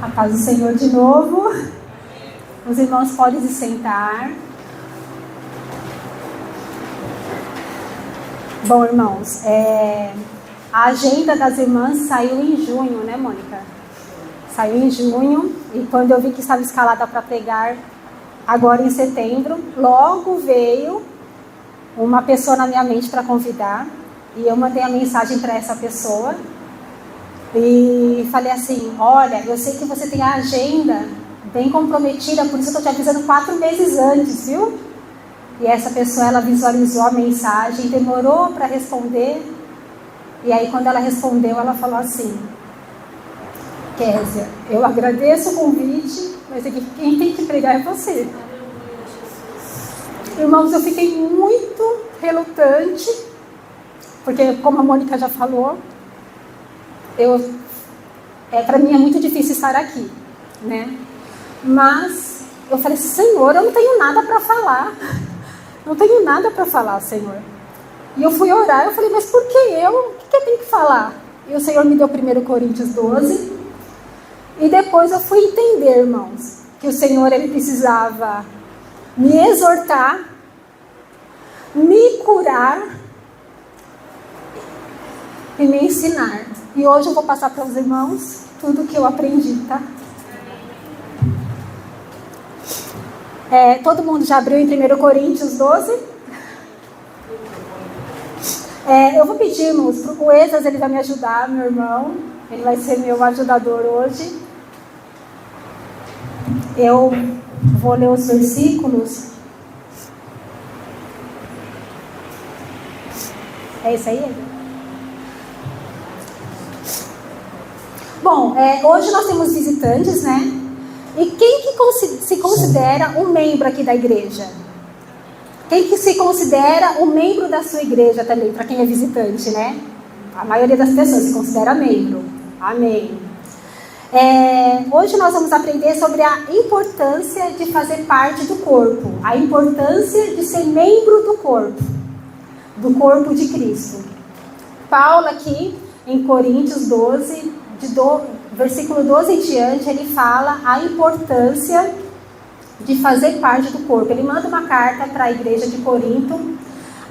A paz do Senhor de novo. Os irmãos podem se sentar. Bom, irmãos, a agenda das irmãs saiu em junho, né, Mônica? Saiu em junho, e quando eu vi que estava escalada para pregar agora em setembro, logo veio uma pessoa na minha mente para convidar, e eu mandei a mensagem para essa pessoa e falei assim: olha, eu sei que você tem a agenda bem comprometida, por isso eu estou te avisando 4 meses antes, viu? E essa pessoa, ela visualizou a mensagem, demorou para responder, e aí quando ela respondeu, ela falou assim: Kézia, eu agradeço o convite, mas quem tem que pregar é você. Irmãos, eu fiquei muito relutante, porque como a Mônica já falou, para mim é muito difícil estar aqui, né? Mas eu falei: Senhor, eu não tenho nada para falar. Não tenho nada para falar, Senhor. E eu fui orar, eu falei: mas por que eu? O que eu tenho que falar? E o Senhor me deu 1 Coríntios 12. E depois eu fui entender, irmãos, que o Senhor, ele precisava me exortar, me curar e me ensinar. E hoje eu vou passar para os irmãos tudo que eu aprendi, tá? Todo mundo já abriu em 1 Coríntios 12? Eu vou pedir, irmãos, para o Esdras, ele vai me ajudar, meu irmão. Ele vai ser meu ajudador hoje. Eu vou ler os versículos. É isso aí? Bom, hoje nós temos visitantes, né? E quem que se considera um membro aqui da igreja? Quem que se considera um membro da sua igreja também, para quem é visitante, né? A maioria das pessoas se considera membro. Amém. Hoje nós vamos aprender sobre a importância de fazer parte do corpo. A importância de ser membro do corpo de Cristo. Paulo aqui, em Coríntios 12, versículo 12 em diante, ele fala a importância de fazer parte do corpo. Ele manda uma carta para a igreja de Corinto.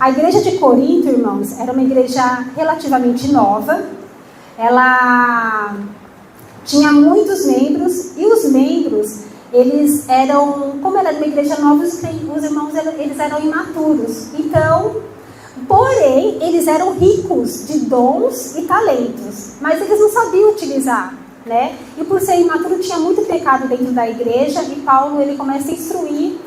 A igreja de Corinto, irmãos, era uma igreja relativamente nova. Ela tinha muitos membros, e os membros, eles eram, como era uma igreja nova, os irmãos, eles eram imaturos. Então, porém, eles eram ricos de dons e talentos, mas eles não sabiam utilizar, né? E por ser imaturo, tinha muito pecado dentro da igreja, e Paulo, ele começa a instruir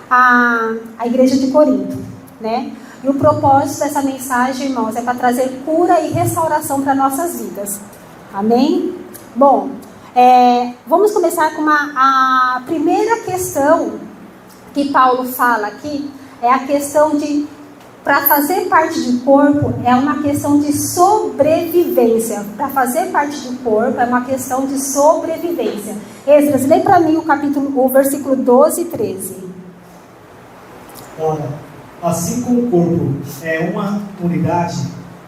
a igreja de Corinto, né? E o propósito dessa mensagem, irmãos, é para trazer cura e restauração para nossas vidas. Amém? Bom, vamos começar com a primeira questão que Paulo fala aqui, é a questão de, para fazer parte do corpo, é uma questão de sobrevivência. Para fazer parte do corpo, é uma questão de sobrevivência. Esdras, lê para mim o versículo 12 e 13. Ora, assim como o corpo é uma unidade,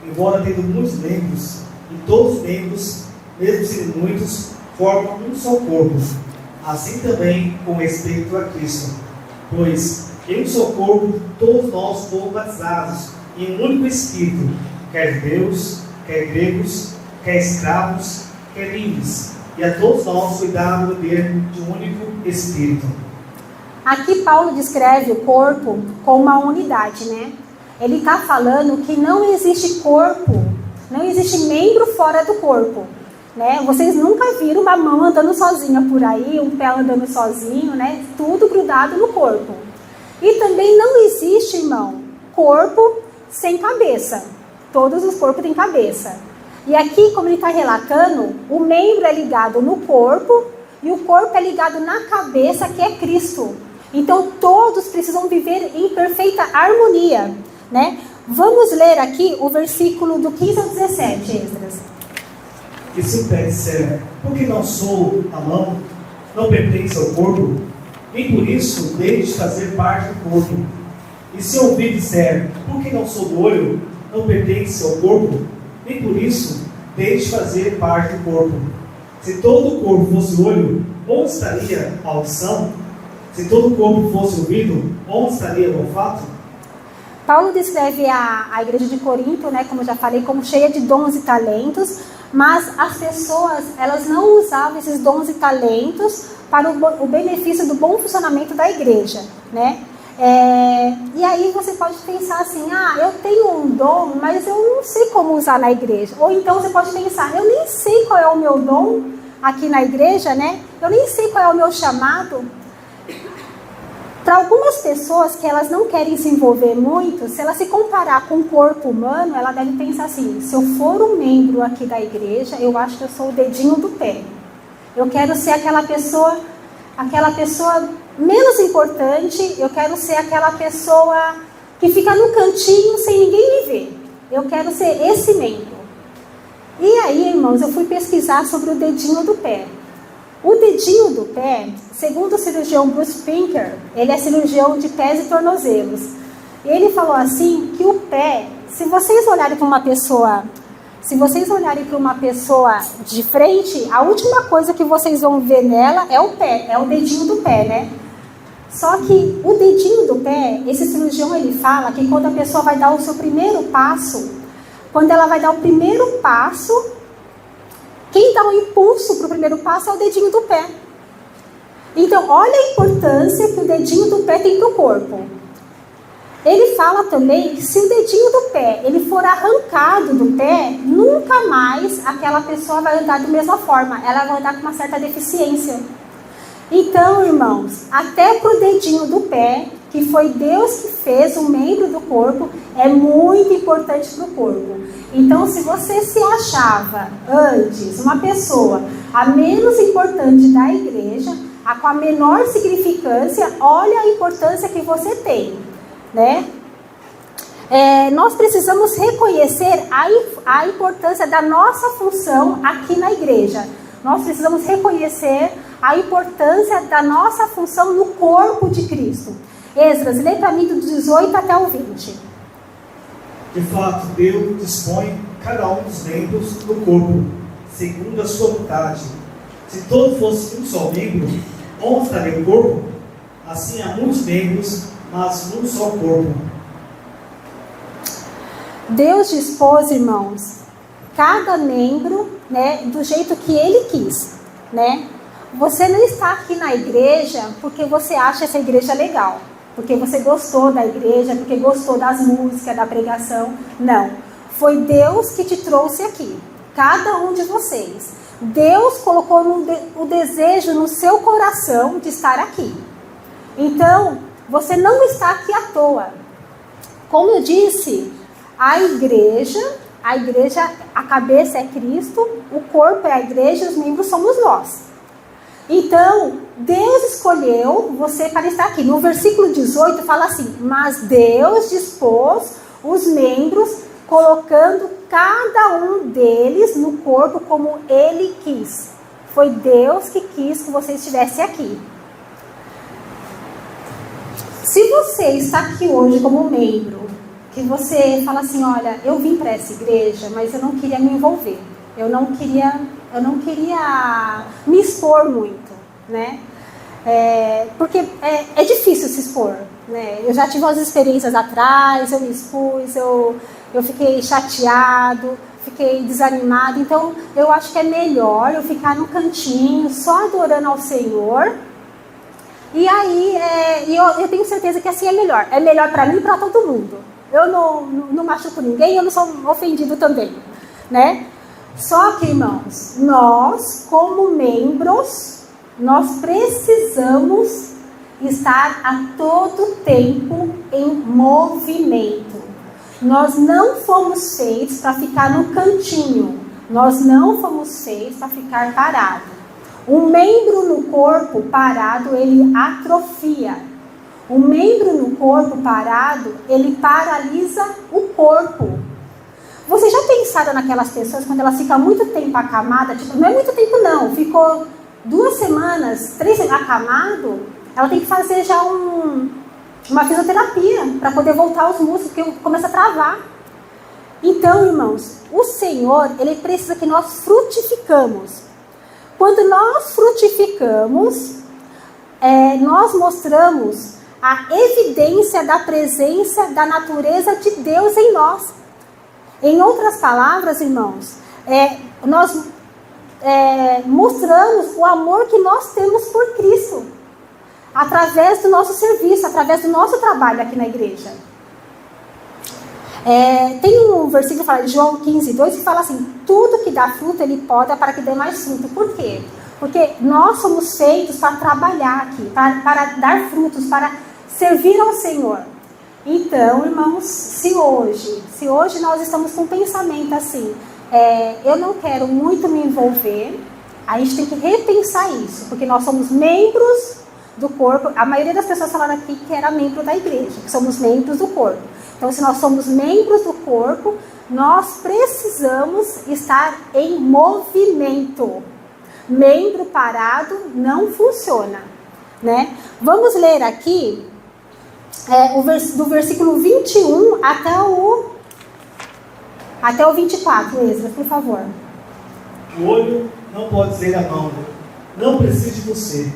embora tendo muitos membros, e todos os membros, mesmo sendo muitos, formam um só corpo. Assim também com respeito a Cristo. Pois em um só corpo, todos nós fomos batizados em um único Espírito, quer judeus, quer gregos, quer escravos, quer livres, e a todos nós foi dado o poder de um único Espírito. Aqui Paulo descreve o corpo como uma unidade, né? Ele está falando que não existe corpo, não existe membro fora do corpo, né? Vocês nunca viram uma mão andando sozinha por aí, um pé andando sozinho, né? Tudo grudado no corpo. E também não existe, irmão, corpo sem cabeça. Todos os corpos têm cabeça. E aqui, como ele está relatando, o membro é ligado no corpo e o corpo é ligado na cabeça, que é Cristo. Então, todos precisam viver em perfeita harmonia, né? Vamos ler aqui o versículo do 15 ao 17, Esdras. E se o pé disser, porque não sou a mão, não pertence ao corpo, nem por isso deixe de fazer parte do corpo. E se o ouvido disser, porque não sou do olho, não pertence ao corpo, nem por isso deixe de fazer parte do corpo. Se todo o corpo fosse olho, onde estaria a audição? Se todo o corpo fosse ouvido, onde estaria o olfato? Paulo descreve a igreja de Corinto, né, como eu já falei, como cheia de dons e talentos, mas as pessoas, elas não usavam esses dons e talentos para o benefício do bom funcionamento da igreja, né? E aí você pode pensar assim, eu tenho um dom, mas eu não sei como usar na igreja. Ou então você pode pensar, eu nem sei qual é o meu dom aqui na igreja, né? Eu nem sei qual é o meu chamado. Para algumas pessoas que elas não querem se envolver muito, se ela se comparar com o corpo humano, ela deve pensar assim, se eu for um membro aqui da igreja, eu acho que eu sou o dedinho do pé. Eu quero ser aquela pessoa menos importante, eu quero ser aquela pessoa que fica no cantinho sem ninguém me ver. Eu quero ser esse membro. E aí, irmãos, eu fui pesquisar sobre o dedinho do pé. O dedinho do pé, segundo o cirurgião Bruce Pinker, ele é cirurgião de pés e tornozelos. Ele falou assim que o pé, se vocês olharem para uma pessoa de frente, a última coisa que vocês vão ver nela é o pé, é o dedinho do pé, né? Só que o dedinho do pé, esse cirurgião ele fala que quando a pessoa vai dar o seu primeiro passo, quando ela vai dar o primeiro passo, quem dá o impulso para o primeiro passo é o dedinho do pé. Então, olha a importância que o dedinho do pé tem para o corpo. Ele fala também que se o dedinho do pé ele for arrancado do pé, nunca mais aquela pessoa vai andar da mesma forma. Ela vai andar com uma certa deficiência. Então, irmãos, até para o dedinho do pé, que foi Deus que fez um membro do corpo, é muito importante para o corpo. Então, se você se achava antes uma pessoa a menos importante da igreja, a com a menor significância, olha a importância que você tem, né? Nós precisamos reconhecer a importância da nossa função aqui na igreja. Nós precisamos reconhecer a importância da nossa função no corpo de Cristo. Esdras, lê para mim do 18 até o 20. De fato, Deus dispõe cada um dos membros do corpo, segundo a sua vontade. Se todo fosse um só membro, onde estaria o corpo? Assim há muitos membros, mas num só corpo. Deus dispôs, irmãos, cada membro, né, do jeito que Ele quis, né? Você não está aqui na igreja porque você acha essa igreja legal, porque você gostou da igreja, porque gostou das músicas, da pregação. Não. Foi Deus que te trouxe aqui. Cada um de vocês. Deus colocou o desejo no seu coração de estar aqui. Então, você não está aqui à toa. Como eu disse, a igreja, a cabeça é Cristo, o corpo é a igreja e os membros somos nós. Então, Deus escolheu você para estar aqui. No versículo 18 fala assim, mas Deus dispôs os membros, colocando cada um deles no corpo como Ele quis. Foi Deus que quis que você estivesse aqui. Se você está aqui hoje como membro, que você fala assim, olha, eu vim para essa igreja, mas eu não queria me envolver. Eu não queria me expor muito, né? Porque é difícil se expor, né? Eu já tive umas experiências atrás, eu me expus, eu fiquei chateado, fiquei desanimado. Então, eu acho que é melhor eu ficar no cantinho, só adorando ao Senhor. E aí, eu tenho certeza que assim é melhor. É melhor para mim e para todo mundo. Eu não machuco ninguém, eu não sou ofendido também, né? Só que, irmãos, nós, como membros, nós precisamos estar a todo tempo em movimento. Nós não fomos feitos para ficar no cantinho. Nós não fomos feitos para ficar parado. Um membro no corpo parado, ele atrofia. Um membro no corpo parado, ele paralisa o corpo. Vocês já pensaram naquelas pessoas quando elas ficam muito tempo acamada? Tipo, não é muito tempo não, ficou 2 semanas, 3 semanas acamado, ela tem que fazer já uma fisioterapia para poder voltar aos músculos, porque começa a travar. Então, irmãos, o Senhor, Ele precisa que nós frutificamos. Quando nós frutificamos, nós mostramos a evidência da presença da natureza de Deus em nós. Em outras palavras, irmãos, nós mostramos o amor que nós temos por Cristo, através do nosso serviço, através do nosso trabalho aqui na igreja. Tem um versículo que fala de João 15:2 que fala assim: tudo que dá fruto ele poda para que dê mais fruto. Por quê? Porque nós somos feitos para trabalhar aqui, para dar frutos, para servir ao Senhor. Então, irmãos, se hoje nós estamos com um pensamento assim, eu não quero muito me envolver, a gente tem que repensar isso, porque nós somos membros do corpo. A maioria das pessoas falaram aqui que era membro da igreja, que somos membros do corpo. Então, se nós somos membros do corpo, nós precisamos estar em movimento. Membro parado não funciona, né? Vamos ler aqui do versículo 21 até o 24, Esdras, por favor. O olho não pode dizer à mão, não preciso de você.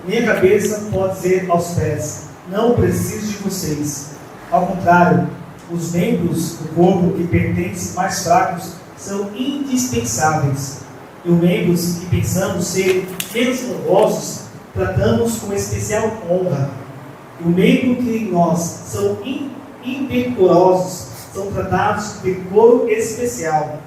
Nem a cabeça pode dizer aos pés, não preciso de vocês. Ao contrário, os membros do corpo que pertencem mais fracos são indispensáveis. E os membros que pensamos ser menos honrosos, tratamos com especial honra. E os membros que em nós são indecorosos, são tratados com decoro especial.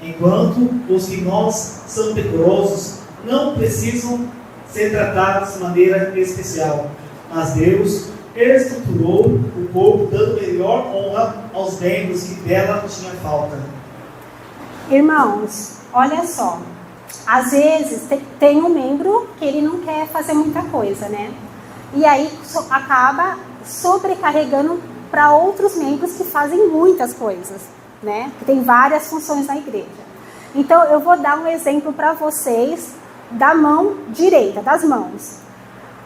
Enquanto os que em nós são decorosos não precisam ser tratados de maneira especial. Mas Deus estruturou o corpo, dando melhor honra aos membros que dela tinha falta. Irmãos, olha só. Às vezes tem um membro que ele não quer fazer muita coisa, né? E aí acaba sobrecarregando para outros membros que fazem muitas coisas, né? Que tem várias funções na igreja. Então eu vou dar um exemplo para vocês da mão direita, das mãos.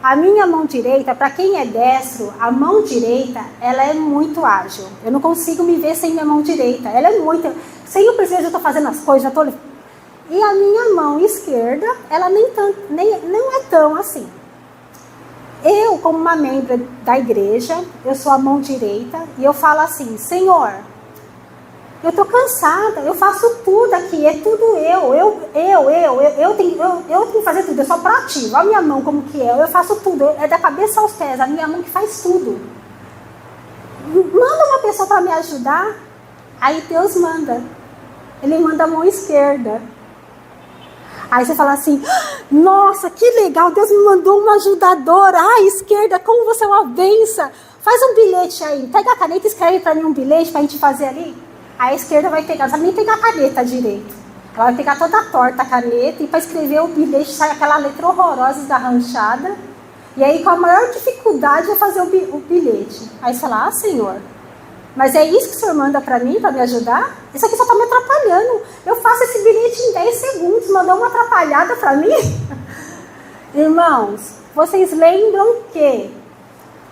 A minha mão direita, para quem é destro, a mão direita, ela é muito ágil. Eu não consigo me ver sem minha mão direita. Ela é muito... Sem eu perceber, eu estou fazendo as coisas, já estou... E a minha mão esquerda, ela não é tão assim. Eu, como uma membro da igreja, eu sou a mão direita, e eu falo assim: Senhor, eu estou cansada, eu faço tudo aqui, é tudo eu tenho que fazer tudo, eu sou proativa. Olha a minha mão como que eu faço tudo, é da cabeça aos pés, a minha mão que faz tudo. Manda uma pessoa para me ajudar. Aí Deus manda, Ele manda a mão esquerda. Aí você fala assim: nossa, que legal, Deus me mandou uma ajudadora. Ai, esquerda, como você é uma benção. Faz um bilhete aí, pega a caneta e escreve para mim um bilhete para a gente fazer ali. A esquerda vai pegar, não sabe nem pegar a caneta direito. Ela vai pegar toda torta a caneta e para escrever o bilhete sai aquela letra horrorosa esgarranchada. E aí com a maior dificuldade vai fazer o bilhete. Aí você fala: ah, Senhor, mas é isso que o Senhor manda para mim, para me ajudar? Isso aqui só está me atrapalhando. Eu faço esse bilhete em 10 segundos, mandou uma atrapalhada para mim? Irmãos, vocês lembram que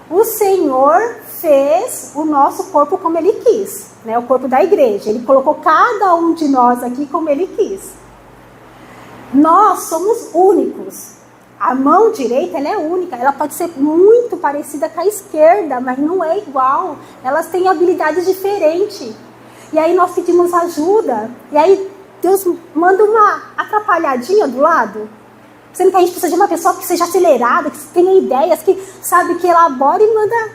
o Senhor fez o nosso corpo como Ele quis, né? O corpo da igreja. Ele colocou cada um de nós aqui como Ele quis. Nós somos únicos. A mão direita, ela é única. Ela pode ser muito parecida com a esquerda, mas não é igual. Elas têm habilidades diferentes. E aí nós pedimos ajuda. E aí Deus manda uma atrapalhadinha do lado. Sendo que a gente precisa de uma pessoa que seja acelerada, que tenha ideias, que sabe, que elabora e manda.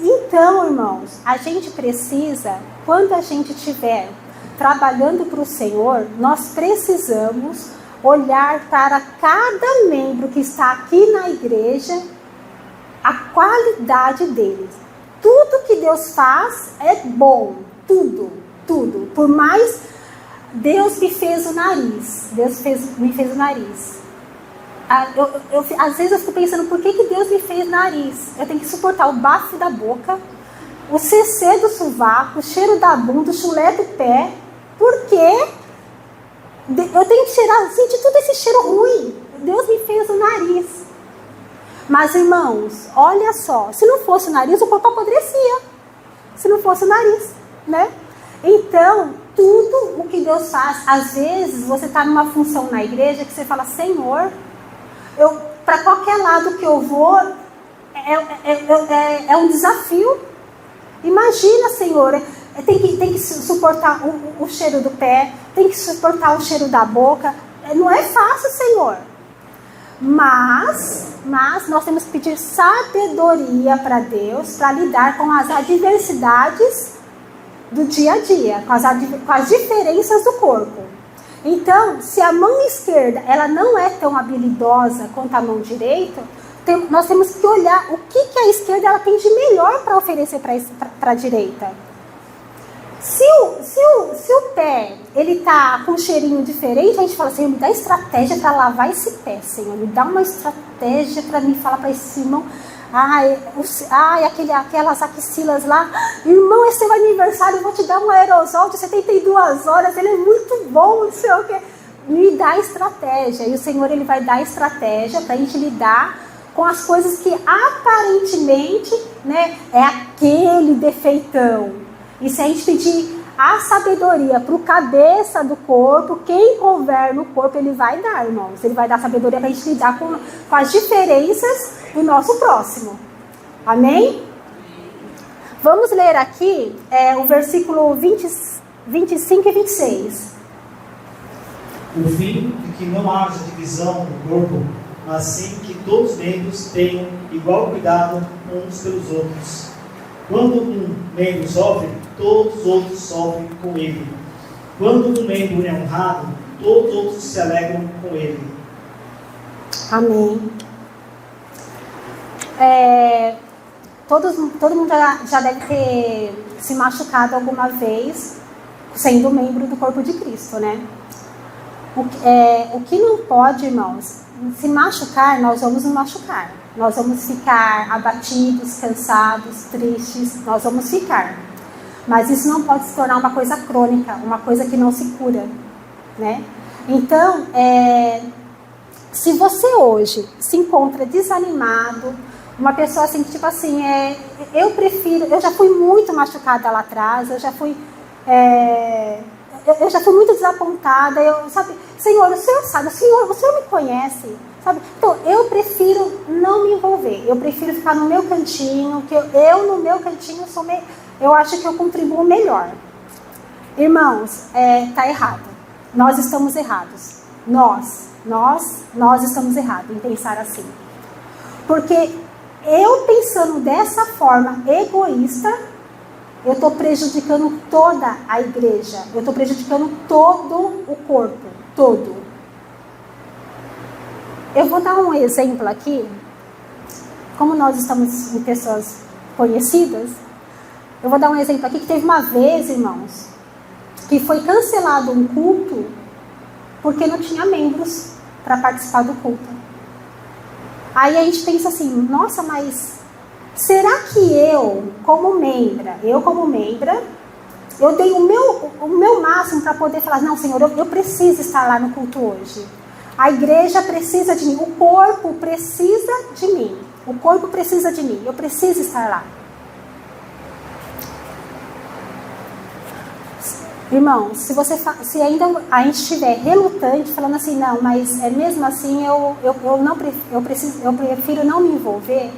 Então, irmãos, a gente precisa, quando a gente estiver trabalhando para o Senhor, nós precisamos olhar para cada membro que está aqui na igreja, a qualidade deles. Tudo que Deus faz é bom, tudo. Por mais, Deus me fez o nariz, me fez o nariz. Às vezes eu fico pensando, por que Deus me fez nariz? Eu tenho que suportar o bafo da boca, o CC do sovaco, o cheiro da bunda, o chulé do pé. Por quê? Eu tenho que sentir todo esse cheiro ruim. Deus me fez o nariz. Mas, irmãos, olha só, se não fosse o nariz, o corpo apodrecia. Se não fosse o nariz, né? Então, tudo o que Deus faz. Às vezes você está numa função na igreja que você fala, Senhor, para qualquer lado que eu vou, é um desafio. Imagina, Senhor, tem que suportar o cheiro do pé, tem que suportar o cheiro da boca. Não é fácil, Senhor. Mas nós temos que pedir sabedoria para Deus para lidar com as adversidades do dia a dia, com as diferenças do corpo. Então, se a mão esquerda ela não é tão habilidosa quanto a mão direita, nós temos que olhar o que a esquerda ela tem de melhor para oferecer para a direita. Se o pé ele tá com um cheirinho diferente, a gente fala, Senhor, me dá estratégia para lavar esse pé, Senhor, me dá uma estratégia para mim falar para esse irmão, aquelas axilas lá, irmão, é seu aniversário, eu vou te dar um aerosol de 72 horas, ele é muito bom, não sei o que, me dá estratégia, e o Senhor ele vai dar estratégia para a gente lidar com as coisas que aparentemente, né, é aquele defeitão. E se a gente pedir a sabedoria para o cabeça do corpo, quem governa o corpo, ele vai dar, irmãos. Ele vai dar sabedoria para a gente lidar com as diferenças do nosso próximo. Amém? Vamos ler aqui o versículo 25 e 26. O fim de que não haja divisão no corpo, mas sim que todos os membros tenham igual cuidado uns pelos outros. Quando um membro sofre, todos os outros sofrem com ele. Quando um membro é honrado, todos os outros se alegram com ele. Amém. Todo mundo já deve ter se machucado alguma vez sendo membro do corpo de Cristo, né? O que não pode, irmãos, se machucar, nós vamos nos machucar. Nós vamos ficar abatidos, cansados, tristes, nós vamos ficar. Mas isso não pode se tornar uma coisa crônica, uma coisa que não se cura, né? Então, se você hoje se encontra desanimado, uma pessoa assim, tipo assim, eu já fui muito machucada lá atrás, eu já fui muito desapontada, Senhor, o Senhor sabe, o Senhor me conhece, sabe? Então, eu prefiro não me envolver, eu prefiro ficar no meu cantinho, que eu no meu cantinho eu acho que eu contribuo melhor. Irmãos, tá errado. Nós estamos errados. Nós estamos errados em pensar assim. Porque eu pensando dessa forma egoísta, eu estou prejudicando toda a igreja. Eu estou prejudicando todo o corpo. Todo. Eu vou dar um exemplo aqui. Como nós estamos em pessoas conhecidas, eu vou dar um exemplo aqui que teve uma vez, irmãos, que foi cancelado um culto porque não tinha membros para participar do culto. Aí a gente pensa assim, nossa, mas será que eu como membra, eu dei o meu máximo para poder falar, não, Senhor, eu preciso estar lá no culto hoje. A igreja precisa de mim, o corpo precisa de mim, eu preciso estar lá. Irmão, se ainda a gente estiver relutante, falando assim, não, mas mesmo assim eu prefiro não me envolver.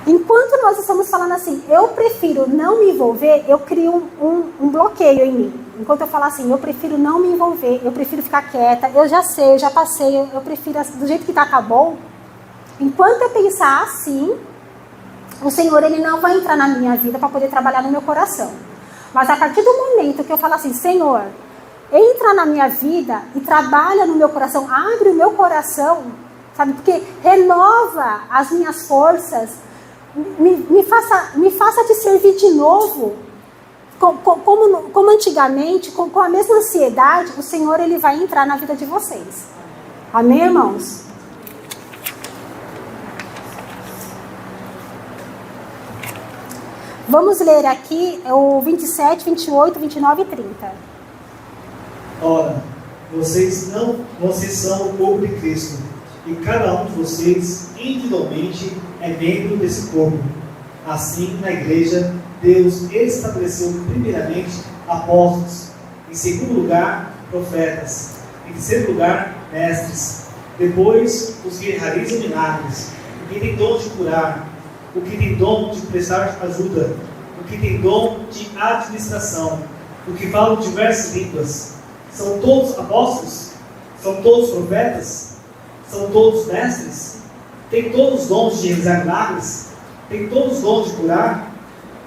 Enquanto nós estamos falando assim, eu prefiro não me envolver, eu crio um bloqueio em mim. Enquanto eu falo assim, eu prefiro não me envolver, eu prefiro ficar quieta, eu já sei, eu já passei, eu prefiro do jeito que tá bom. Enquanto eu pensar assim, o Senhor ele não vai entrar na minha vida para poder trabalhar no meu coração. Mas a partir do momento que eu falo assim, Senhor, entra na minha vida e trabalha no meu coração, abre o meu coração, sabe? Porque renova as minhas forças, me faça te servir de novo, como antigamente, com a mesma ansiedade, o Senhor ele vai entrar na vida de vocês. Amém, irmãos? Vamos ler aqui o 27, 28, 29 e 30. Ora, vocês são o corpo de Cristo, e cada um de vocês, individualmente, é membro desse corpo. Assim, na igreja, Deus estabeleceu primeiramente apóstolos. Em segundo lugar, profetas. Em terceiro lugar, mestres. Depois, os que realizam milagres. O que tem dom de curar. O que tem dom de prestar ajuda. O que tem dom de administração. O que falam diversas línguas. São todos apóstolos? São todos profetas? São todos mestres? Tem todos os dons de realizar milagres? Tem todos os dons de curar?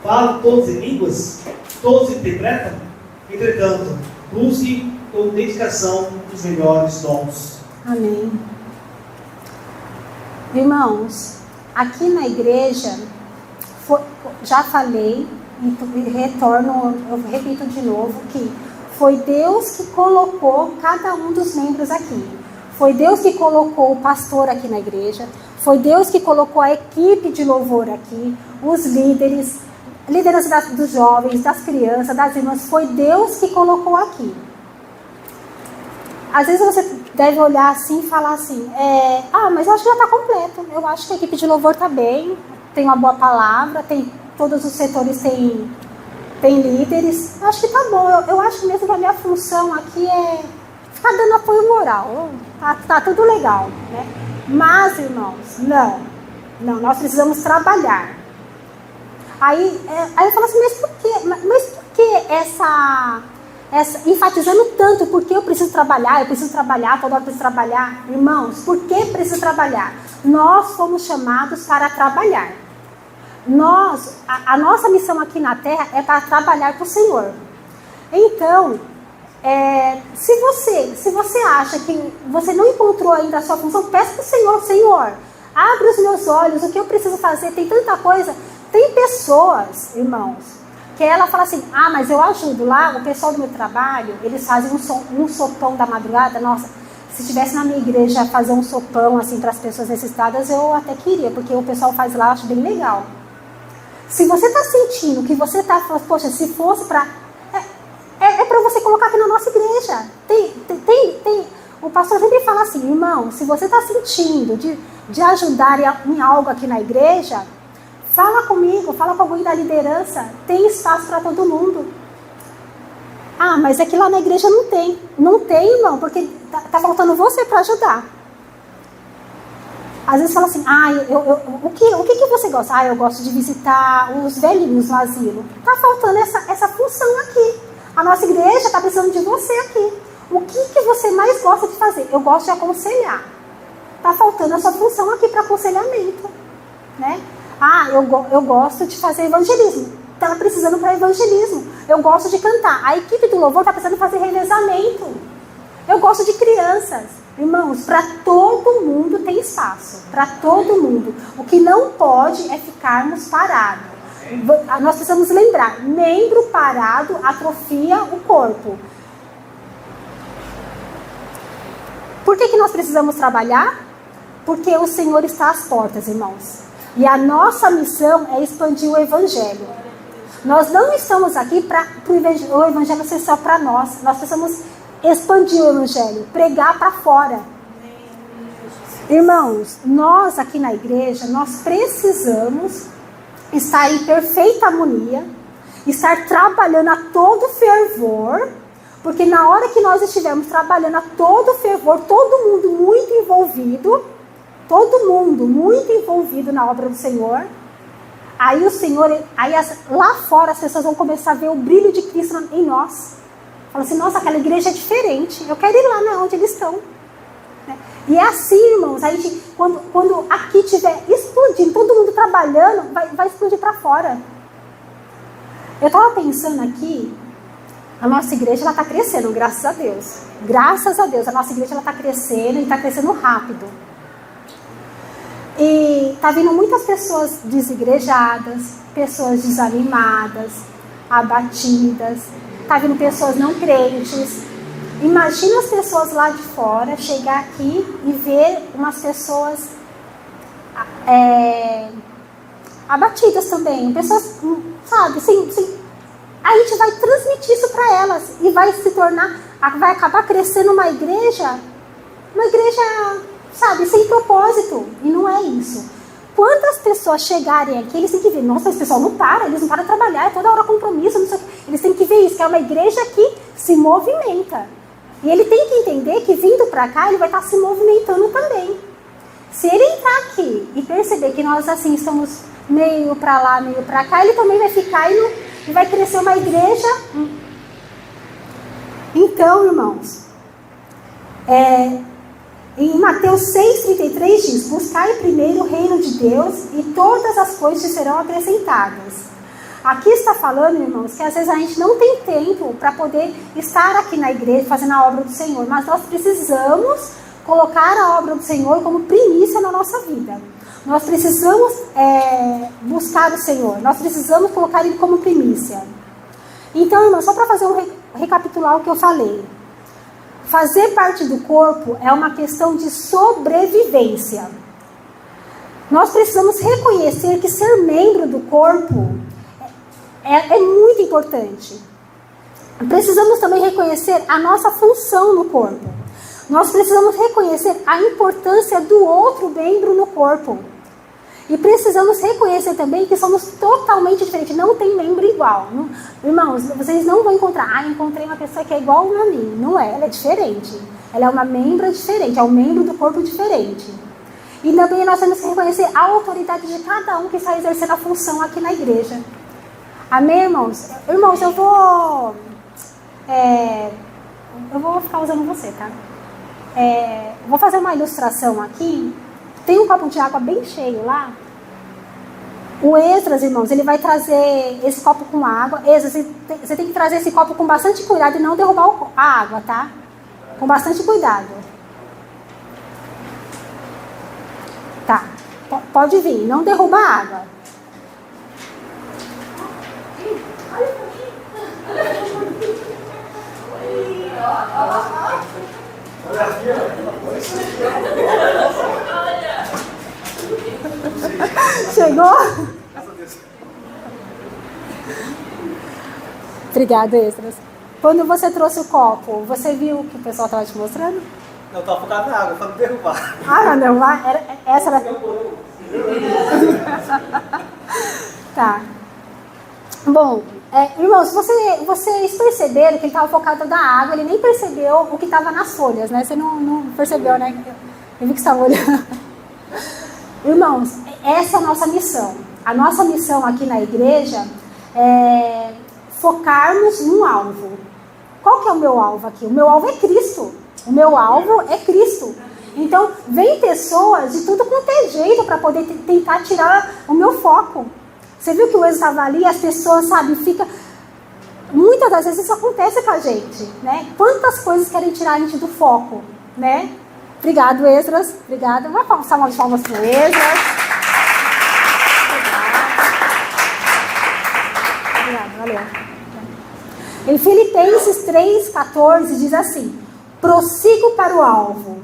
Falam todos em línguas? Todos interpretam? Entretanto, busque com dedicação os melhores dons. Amém. Irmãos, aqui na igreja, já falei e retorno, eu repito de novo, que foi Deus que colocou cada um dos membros aqui. Foi Deus que colocou o pastor aqui na igreja. Foi Deus que colocou a equipe de louvor aqui, os líderes, liderança dos jovens, das crianças, das irmãs. Foi Deus que colocou aqui. Às vezes você deve olhar assim e falar assim, mas eu acho que já está completo. Eu acho que a equipe de louvor está bem, tem uma boa palavra, todos os setores têm líderes. Eu acho que está bom. Eu acho mesmo que a minha função aqui é ficar dando apoio moral. Tá tudo legal, né? Mas, irmãos, não, nós precisamos trabalhar. Aí eu falo assim, mas por quê? Mas por que essa enfatizando tanto, porque eu preciso trabalhar, toda hora preciso trabalhar? Irmãos, por que preciso trabalhar? Nós fomos chamados para trabalhar. A nossa missão aqui na Terra é para trabalhar para o Senhor. Então, se você acha que você não encontrou ainda a sua função, peça para o Senhor, Senhor, abre os meus olhos, o que eu preciso fazer? Tem tanta coisa. Tem pessoas, irmãos, que ela fala assim, mas eu ajudo lá, o pessoal do meu trabalho, eles fazem um sopão da madrugada. Nossa, se estivesse na minha igreja fazer um sopão assim para as pessoas necessitadas, eu até queria, porque o pessoal faz lá, eu acho bem legal. Se você está sentindo que você está, poxa, se fosse para... É para você colocar aqui na nossa igreja. O pastor sempre fala assim, irmão, se você está sentindo de ajudar em algo aqui na igreja, fala comigo, fala com alguém da liderança, tem espaço para todo mundo. Mas é que lá na igreja não tem. Não tem, irmão, porque tá faltando você para ajudar. Às vezes fala assim, o que você gosta? Eu gosto de visitar os velhinhos no asilo. Tá faltando essa função aqui. A nossa igreja está precisando de você aqui. O que você mais gosta de fazer? Eu gosto de aconselhar. Tá faltando essa função aqui para aconselhamento, né? Eu gosto de fazer evangelismo. Está precisando para evangelismo. Eu gosto de cantar. A equipe do louvor está precisando fazer revezamento. Eu gosto de crianças. Irmãos, para todo mundo tem espaço. Para todo mundo. O que não pode é ficarmos parados. Nós precisamos lembrar, membro parado atrofia o corpo. Por que nós precisamos trabalhar? Porque o Senhor está às portas, irmãos. E a nossa missão é expandir o Evangelho. Nós não estamos aqui para o Evangelho ser só para nós. Nós precisamos expandir o Evangelho, pregar para fora. Irmãos, nós aqui na igreja, nós precisamos estar em perfeita harmonia, estar trabalhando a todo fervor, porque na hora que nós estivermos trabalhando a todo fervor, todo mundo muito envolvido na obra do Senhor, aí o Senhor, lá fora as pessoas vão começar a ver o brilho de Cristo em nós. Fala assim, nossa, aquela igreja é diferente, eu quero ir lá onde eles estão. E é assim, irmãos, a gente, quando aqui estiver explodindo, todo mundo trabalhando, vai explodir para fora. Eu estava pensando aqui, a nossa igreja está crescendo, graças a Deus. Graças a Deus, a nossa igreja está crescendo e está crescendo rápido. E está vindo muitas pessoas desigrejadas, pessoas desanimadas, abatidas. Está vindo pessoas não crentes. Imagina as pessoas lá de fora chegar aqui e ver umas pessoas abatidas também. Pessoas, sabe, a gente vai transmitir isso para elas e vai se tornar, vai acabar crescendo uma igreja, sabe, sem propósito. E não é isso. Quantas pessoas chegarem aqui, eles têm que ver, nossa, esse pessoal não para, eles não param de trabalhar, é toda hora compromisso, não sei o quê. Eles têm que ver isso, que é uma igreja que se movimenta. E ele tem que entender que vindo para cá, ele vai estar se movimentando também. Se ele entrar aqui e perceber que nós assim estamos meio para lá, meio para cá, ele também vai ficar e vai crescer uma igreja. Então, irmãos, em Mateus 6,33 diz: buscai primeiro o reino de Deus e todas as coisas serão acrescentadas. Aqui está falando, irmãos, que às vezes a gente não tem tempo para poder estar aqui na igreja fazendo a obra do Senhor, mas nós precisamos colocar a obra do Senhor como primícia na nossa vida. Nós precisamos buscar o Senhor, nós precisamos colocar Ele como primícia. Então, irmãos, só para fazer recapitular o que eu falei. Fazer parte do corpo é uma questão de sobrevivência. Nós precisamos reconhecer que ser membro do corpo é muito importante. Precisamos também reconhecer a nossa função no corpo. Nós precisamos reconhecer a importância do outro membro no corpo. E precisamos reconhecer também que somos totalmente diferentes. Não tem membro igual. Não, irmãos, vocês não vão encontrar. Encontrei uma pessoa que é igual a mim. Não é, ela é diferente. Ela é uma membra diferente, é um membro do corpo diferente. E também nós temos que reconhecer a autoridade de cada um que está exercendo a função aqui na igreja. Amém, irmãos? Irmãos, eu vou ficar usando você, tá? Vou fazer uma ilustração aqui. Tem um copo de água bem cheio lá. O Esdras, irmãos, ele vai trazer esse copo com água. Esdras, você tem que trazer esse copo com bastante cuidado e não derrubar a água, tá? Com bastante cuidado. Tá, pode vir, não derruba a água. Chegou? Obrigada, Esdras. Quando você trouxe o copo, você viu o que o pessoal estava te mostrando? Não, eu estava focado na água, para não derrubar. Ah, não, essa era... Tá. Bom, irmãos, vocês perceberam que ele estava focado na água, ele nem percebeu o que estava nas folhas, né? Você não percebeu, né? Eu vi que você estava olhando. Irmãos, essa é a nossa missão. A nossa missão aqui na igreja é focarmos num alvo. Qual que é o meu alvo aqui? O meu alvo é Cristo. O meu alvo é Cristo. Então, vem pessoas de tudo quanto é jeito para poder tentar tirar o meu foco. Você viu que o Esdras estava ali, as pessoas, sabe, fica... Muitas das vezes isso acontece com a gente, né? Quantas coisas querem tirar a gente do foco, né? Obrigado, Esdras. Obrigada. Vamos passar umas palmas para o Esdras. Obrigada, valeu. Em Filipenses 3,14 diz assim: prossigo para o alvo,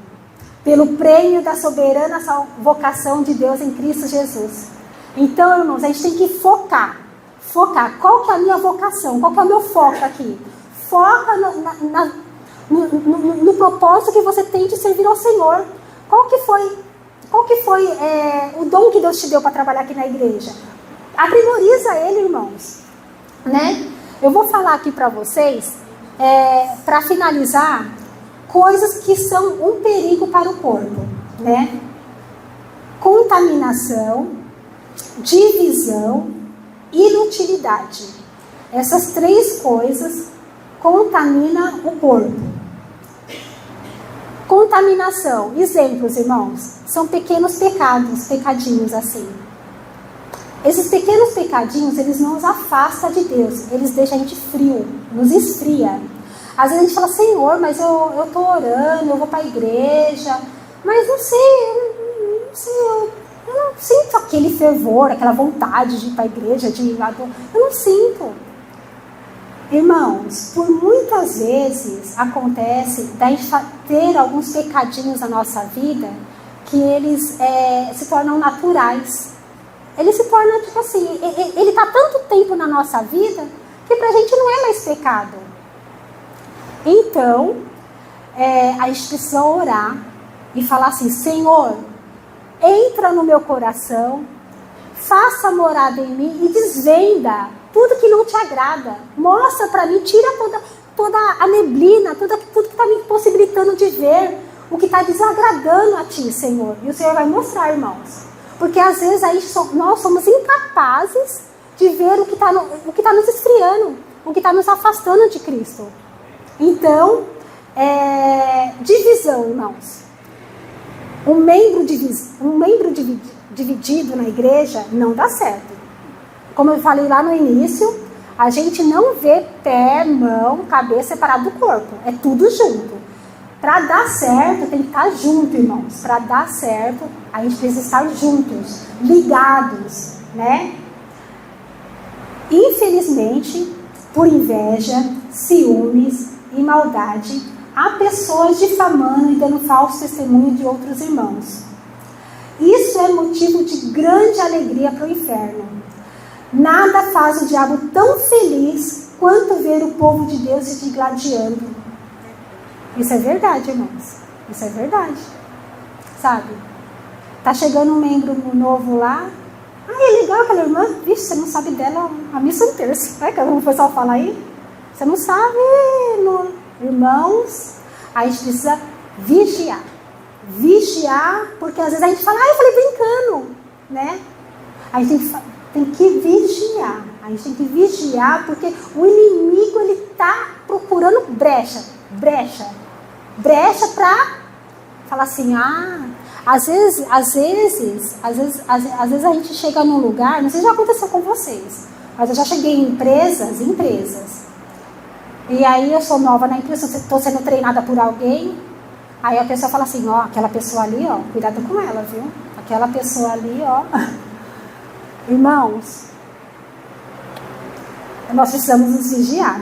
pelo prêmio da soberana vocação de Deus em Cristo Jesus. Então, irmãos, a gente tem que focar. Qual que é a minha vocação? Qual que é o meu foco aqui? Foca no propósito que você tem de servir ao Senhor. Qual que foi o dom que Deus te deu para trabalhar aqui na igreja? Aprimoriza ele, irmãos. Né? Eu vou falar aqui para vocês, para finalizar, coisas que são um perigo para o corpo. Né? Contaminação, divisão, inutilidade. Essas três coisas contaminam o corpo. Contaminação, exemplos, irmãos, são pequenos pecadinhos assim. Esses pequenos pecadinhos, eles não nos afastam de Deus, eles deixam a gente frio, nos esfria. Às vezes a gente fala: Senhor, mas eu estou orando, eu vou para a igreja, mas não sei, eu não sinto aquele fervor, aquela vontade de ir para a igreja, eu não sinto. Irmãos, por muitas vezes acontece da gente ter alguns pecadinhos na nossa vida que eles se tornam naturais. Ele se torna, tipo assim, ele está tanto tempo na nossa vida que pra gente não é mais pecado. Então, a gente precisa orar e falar assim: Senhor, entra no meu coração, faça morada em mim e desvenda tudo que não te agrada. Mostra para mim, tira toda a neblina, tudo que está me possibilitando de ver o que está desagradando a ti, Senhor. E o Senhor vai mostrar, irmãos. Porque às vezes aí nós somos incapazes de ver o que está nos esfriando, o que está nos afastando de Cristo. Então, divisão, irmãos. Um membro dividido na igreja não dá certo. Como eu falei lá no início, a gente não vê pé, mão, cabeça separado do corpo. É tudo junto. Para dar certo, tem que estar junto, irmãos. Para dar certo, a gente precisa estar juntos, ligados, né? Infelizmente, por inveja, ciúmes e maldade, há pessoas difamando e dando falso testemunho de outros irmãos. Isso é motivo de grande alegria para o inferno. Nada faz o diabo tão feliz quanto ver o povo de Deus se digladiando. Isso é verdade, irmãos. Isso é verdade. Sabe? Tá chegando um membro novo lá. É legal aquela irmã. Vixe, você não sabe dela a missa inteira. Não é que o pessoal fala aí? Você não sabe, irmãos. A gente precisa vigiar. Vigiar, porque às vezes a gente fala, eu falei brincando, né? A gente tem que vigiar. A gente tem que vigiar, porque o inimigo, ele tá procurando brecha para falar assim, às vezes a gente chega num lugar, não sei se já aconteceu com vocês, mas eu já cheguei em empresas, e aí eu sou nova na empresa, estou sendo treinada por alguém, aí a pessoa fala assim, aquela pessoa ali, cuidado com ela, viu? Aquela pessoa ali, irmãos, nós precisamos nos vigiar.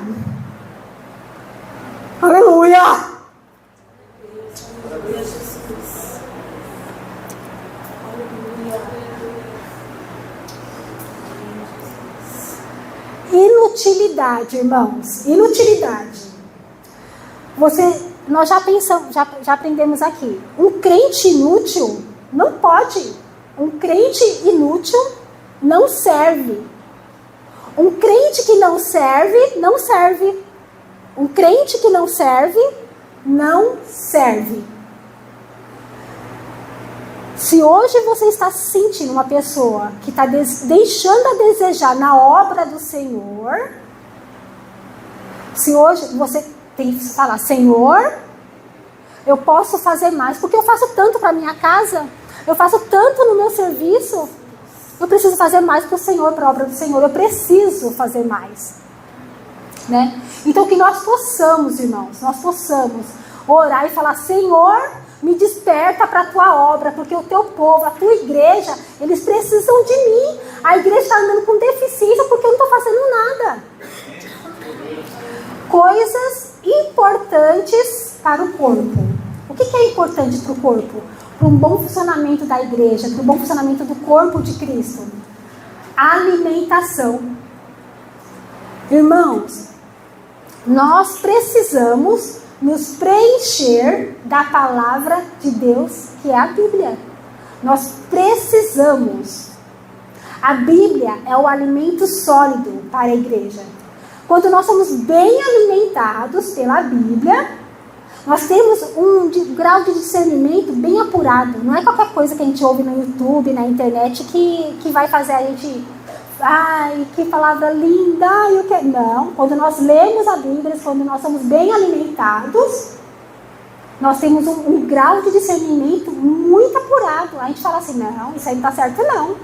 Aleluia! Inutilidade, irmãos. Inutilidade. Nós já pensamos, já aprendemos aqui. Um crente inútil não pode. Um crente inútil não serve. Um crente que não serve, não serve. Um crente que não serve, não serve. Se hoje você está se sentindo uma pessoa que está deixando a desejar na obra do Senhor, se hoje você tem que falar, Senhor, eu posso fazer mais, porque eu faço tanto para minha casa, eu faço tanto no meu serviço, eu preciso fazer mais para o Senhor, para a obra do Senhor, eu preciso fazer mais. Né? Então que nós possamos, irmãos, orar e falar, Senhor, me desperta para a tua obra, porque o teu povo, a tua igreja, eles precisam de mim. A igreja está andando com deficiência porque eu não estou fazendo nada. Coisas importantes para o corpo. O que é importante para o corpo? Para um bom funcionamento da igreja, para um bom funcionamento do corpo de Cristo. Alimentação. Irmãos, nós precisamos nos preencher da palavra de Deus, que é a Bíblia. Nós precisamos. A Bíblia é o alimento sólido para a igreja. Quando nós somos bem alimentados pela Bíblia, nós temos um grau de discernimento bem apurado. Não é qualquer coisa que a gente ouve no YouTube, na internet, que vai fazer a gente... Ai, que palavra linda! Não, quando nós lemos a Bíblia, quando nós somos bem alimentados, nós temos um grau de discernimento muito apurado. A gente fala assim, não, isso aí não está certo, não.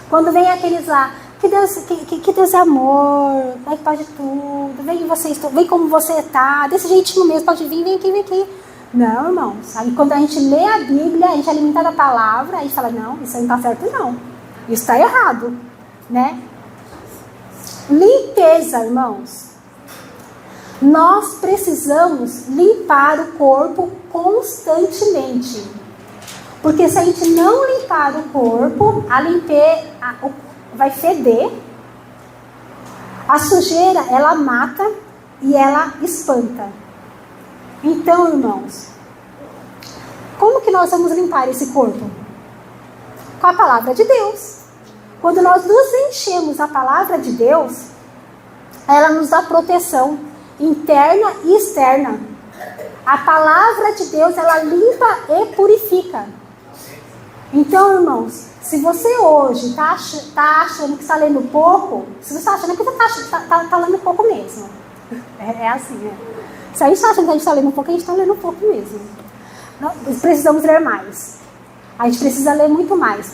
Quando vem aqueles lá, que Deus é amor, Pai que pode tudo, vem como você está, desse jeitinho mesmo, pode vir, vem aqui. Não, irmãos, aí quando a gente lê a Bíblia, a gente é alimentado da palavra, a gente fala, não, isso aí não está certo, não. Isso está errado. Né? Limpeza, irmãos. Nós precisamos limpar o corpo constantemente. Porque se a gente não limpar o corpo, vai feder. A sujeira, ela mata e ela espanta. Então, irmãos, como que nós vamos limpar esse corpo? Com a palavra de Deus. Quando nós nos enchemos da palavra de Deus, ela nos dá proteção interna e externa. A palavra de Deus, ela limpa e purifica. Então, irmãos, se você hoje está achando que está lendo pouco, se você está achando que você está lendo pouco mesmo. É assim, né? Se a gente está achando que a gente está lendo pouco, a gente está lendo pouco mesmo. Nós precisamos ler mais. A gente precisa ler muito mais.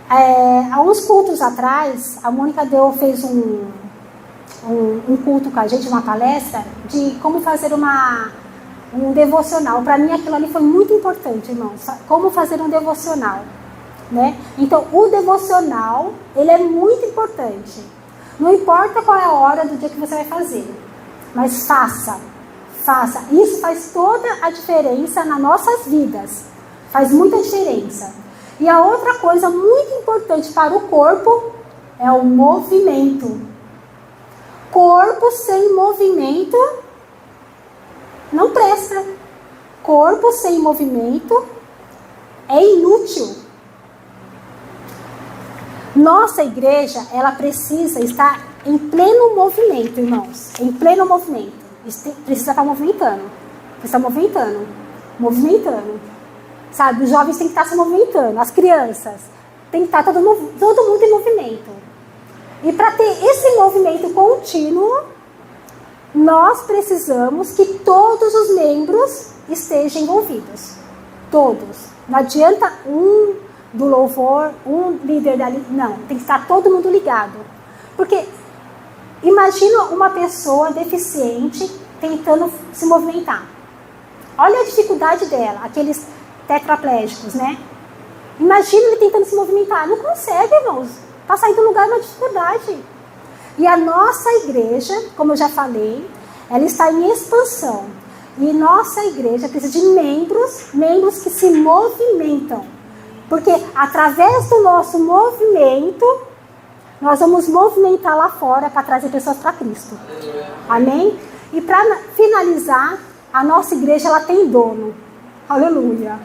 Há uns cultos atrás, a Mônica fez um culto com a gente, uma palestra, de como fazer um devocional. Para mim, aquilo ali foi muito importante, irmãos. Como fazer um devocional. Né? Então, o devocional, ele é muito importante. Não importa qual é a hora do dia que você vai fazer. Mas faça. Isso faz toda a diferença nas nossas vidas. Faz muita diferença. E a outra coisa muito importante para o corpo é o movimento. Corpo sem movimento não presta. Corpo sem movimento é inútil. Nossa igreja, ela precisa estar em pleno movimento, irmãos. Em pleno movimento. Precisa estar movimentando. Movimentando. Sabe, os jovens têm que estar se movimentando. As crianças. Tem que estar todo mundo em movimento. E para ter esse movimento contínuo, nós precisamos que todos os membros estejam envolvidos. Todos. Não adianta um do louvor, um líder dali. Não, tem que estar todo mundo ligado. Porque imagina uma pessoa deficiente tentando se movimentar. Olha a dificuldade dela, aqueles tetraplégicos, né? Imagina ele tentando se movimentar. Não consegue, irmãos. Está saindo do lugar, é uma dificuldade. E a nossa igreja, como eu já falei, ela está em expansão. E nossa igreja precisa de membros que se movimentam. Porque através do nosso movimento, nós vamos movimentar lá fora para trazer pessoas para Cristo. Amém? E para finalizar, a nossa igreja ela tem dono. Aleluia.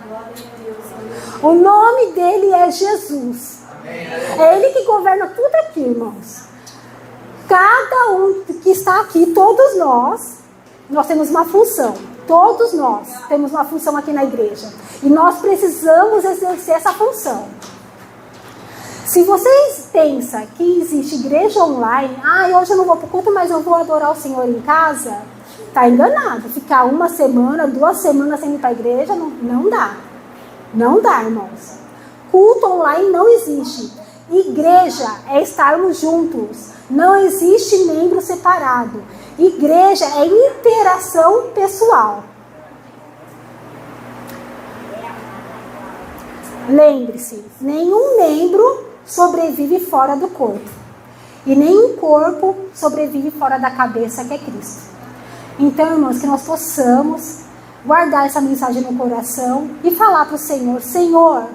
O nome dele é Jesus. É ele que governa tudo aqui, irmãos. Cada um que está aqui, todos nós temos uma função. Todos nós temos uma função aqui na igreja. E nós precisamos exercer essa função. Se vocês pensam que existe igreja online, hoje eu não vou para o culto, mas eu vou adorar o Senhor em casa, está enganado. Ficar 1 semana, 2 semanas sem ir para a igreja, não dá. Não dá, irmãos. Culto online não existe. Igreja é estarmos juntos. Não existe membro separado. Igreja é interação pessoal. Lembre-se, nenhum membro sobrevive fora do corpo. E nenhum corpo sobrevive fora da cabeça, que é Cristo. Então, irmãos, que nós possamos guardar essa mensagem no coração e falar para o Senhor: Senhor,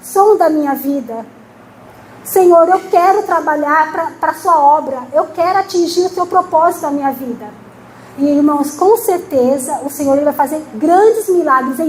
sonda a minha vida. Senhor, eu quero trabalhar para a sua obra. Eu quero atingir o teu propósito na minha vida. E, irmãos, com certeza, o Senhor ele vai fazer grandes milagres em